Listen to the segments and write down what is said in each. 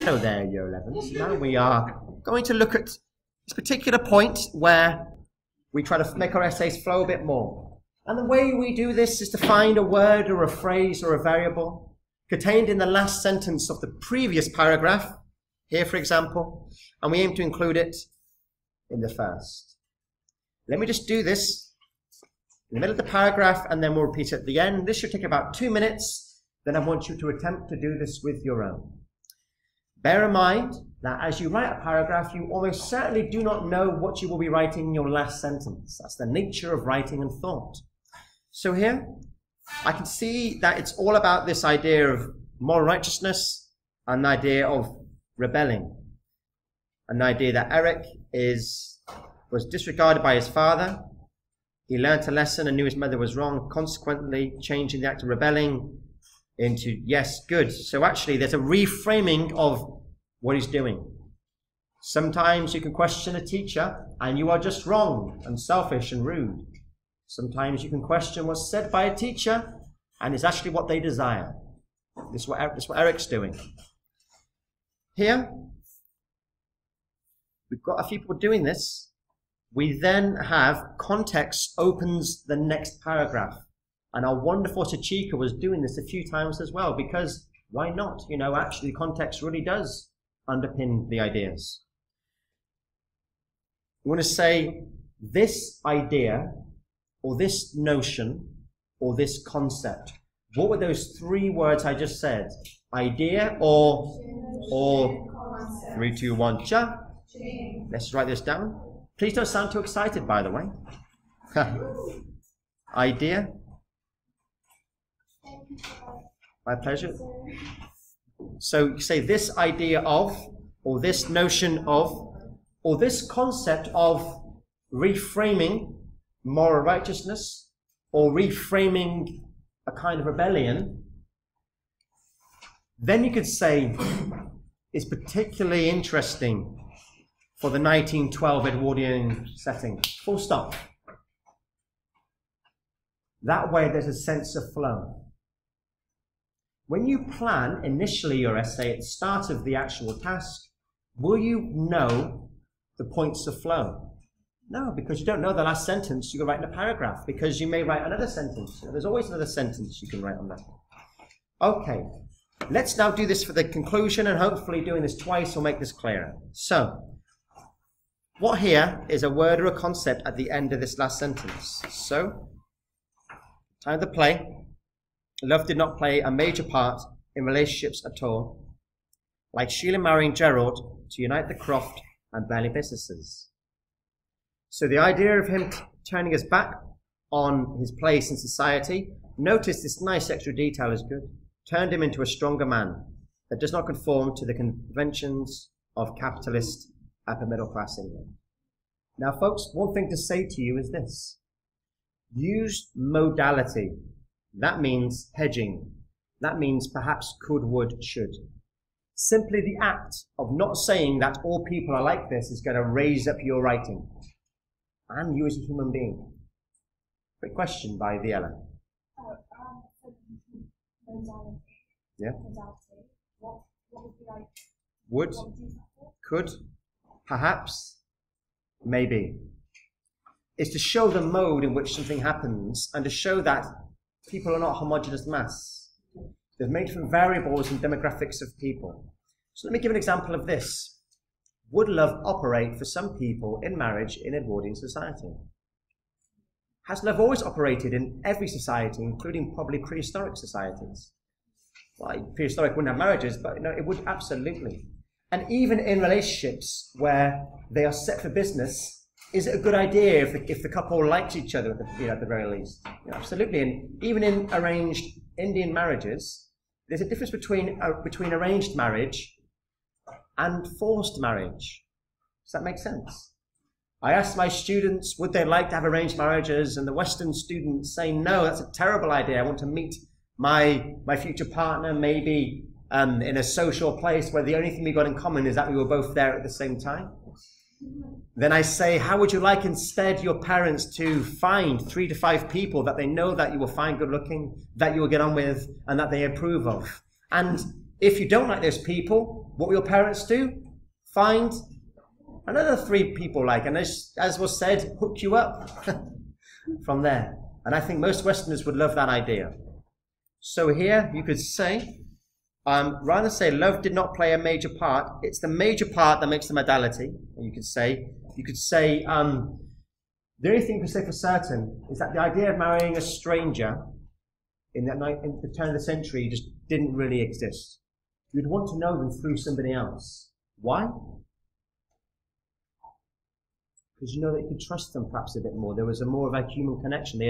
Hello there, Year 11s. Now we are going to look at this particular point where we try to make our essays flow a bit more. And the way we do this is to find a word or a phrase or a variable contained in the last sentence of the previous paragraph, here for example, and we aim to include it in the first. Let me just do this in the middle of the paragraph and then we'll repeat it at the end. This should take about 2 minutes. Then I want you to attempt to do this with your own. Bear in mind that as you write a paragraph, you almost certainly do not know what you will be writing in your last sentence. That's the nature of writing and thought. So here, I can see that it's all about this idea of moral righteousness, an idea of rebelling, an idea that Eric was disregarded by his father. He learnt a lesson and knew his mother was wrong, consequently changing the act of rebelling into, yes, good. So actually there's a reframing of what he's doing. Sometimes you can question a teacher and you are just wrong and selfish and rude. Sometimes you can question what's said by a teacher and it's actually what they desire. This is what Eric's doing. Here, we've got a few people doing this. We then have context opens the next paragraph. And our wonderful Sachika was doing this a few times as well, because why not? You know, actually context really does underpin the ideas. We want to say this idea, or this notion, or this concept. What were those 3 words I just said? Idea or 3, 2, 1, cha. Let's write this down. Please don't sound too excited, by the way. Idea. My pleasure. So you say this idea of, or this notion of, or this concept of reframing moral righteousness, or reframing a kind of rebellion, then you could say it's particularly interesting for the 1912 Edwardian setting. Full stop. That way there's a sense of flow. When you plan initially your essay at the start of the actual task, will you know the points of flow? No, because you don't know the last sentence you can write in a paragraph, because you may write another sentence. There's always another sentence you can write on that. Okay, let's now do this for the conclusion, and hopefully doing this twice will make this clearer. So, what here is a word or a concept at the end of this last sentence? So, time of the play. Love did not play a major part in relationships at all, like Sheila marrying Gerald to unite the Croft and Burnley businesses. So the idea of him turning his back on his place in society, notice this nice extra detail is good, turned him into a stronger man that does not conform to the conventions of capitalist upper middle class England. Now folks, one thing to say to you is this: use modality. That means hedging. That means perhaps could, would, should. Simply the act of not saying that all people are like this is going to raise up your writing and you as a human being. Great question by Viella. Modality. Yeah. Modality. What would be like? Would, could, perhaps, maybe. It's to show the mode in which something happens and to show that people are not homogeneous mass. They're made from variables and demographics of people. So let me give an example of this. Would love operate for some people in marriage in Edwardian society? Has love always operated in every society, including probably prehistoric societies? Well, prehistoric wouldn't have marriages, but it would absolutely. And even in relationships where they are set for business, is it a good idea if the couple likes each other at the very least? Absolutely. And even in arranged Indian marriages, there's a difference between arranged marriage and forced marriage. Does that make sense? I asked my students, would they like to have arranged marriages? And the Western students say, no, that's a terrible idea. I want to meet my future partner maybe in a social place where the only thing we got in common is that we were both there at the same time. Then I say, how would you like instead your parents to find 3 to 5 people that they know that you will find good looking, that you will get on with, and that they approve of? And if you don't like those people, what will your parents do? Find another 3 people like, and as was said, hook you up from there. And I think most Westerners would love that idea. So here you could say, rather than say love did not play a major part, it's the major part that makes the modality. And you could say, the only thing you can say for certain is that the idea of marrying a stranger in the turn of the century just didn't really exist. You'd want to know them through somebody else. Why? Because you know that you could trust them perhaps a bit more. There was more of a human connection.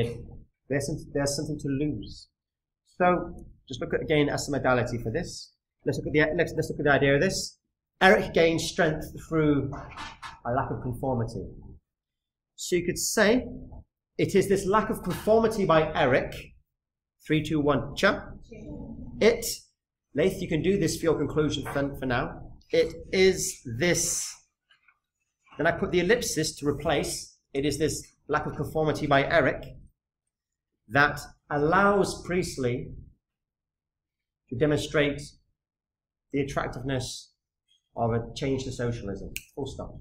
There's something to lose. So just look at again as the modality for this. Let's look at the idea of this. Eric gained strength through a lack of conformity. So you could say it is this lack of conformity by Eric. 3, 2, 1, cha. It, Laith, you can do this for your conclusion for now. It is this. Then I put the ellipsis to replace. It is this lack of conformity by Eric that allows Priestley to demonstrate the attractiveness of a change to socialism. Full stop.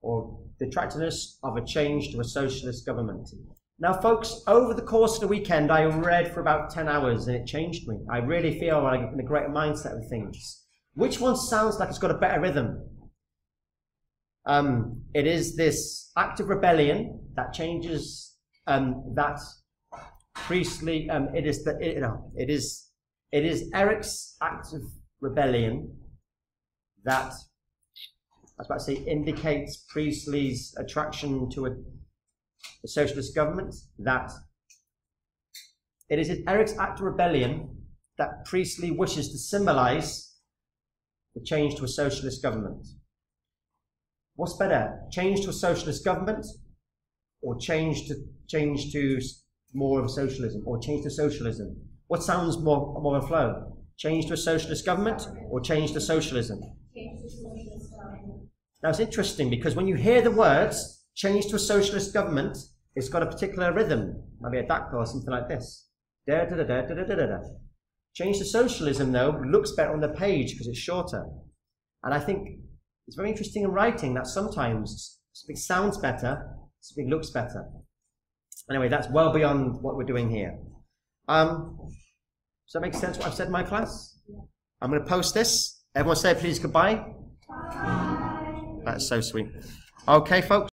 Or the attractiveness of a change to a socialist government. Now, folks, over the course of the weekend, I read for about 10 hours and it changed me. I really feel like I'm in a greater mindset of things. Which one sounds like it's got a better rhythm? It is this act of rebellion that changes that Priestley. It is Eric's act of rebellion that, I was about to say, indicates Priestley's attraction to a socialist government. That it is Eric's act of rebellion that Priestley wishes to symbolize the change to a socialist government. What's better, change to a socialist government, or change to more of socialism, or change to socialism? What sounds more of a flow? Change to a socialist government, or change to socialism? Change to socialist government. Now it's interesting because when you hear the words change to a socialist government, it's got a particular rhythm, maybe a dactyl or something like this. Da, da, da, da, da, da, da, da. Change to socialism, though, looks better on the page because it's shorter. And I think it's very interesting in writing that sometimes something sounds better, something looks better. Anyway, that's well beyond what we're doing here. Does that make sense what I've said in my class? I'm going to post this. Everyone say please goodbye. Bye. That's so sweet. Okay, folks.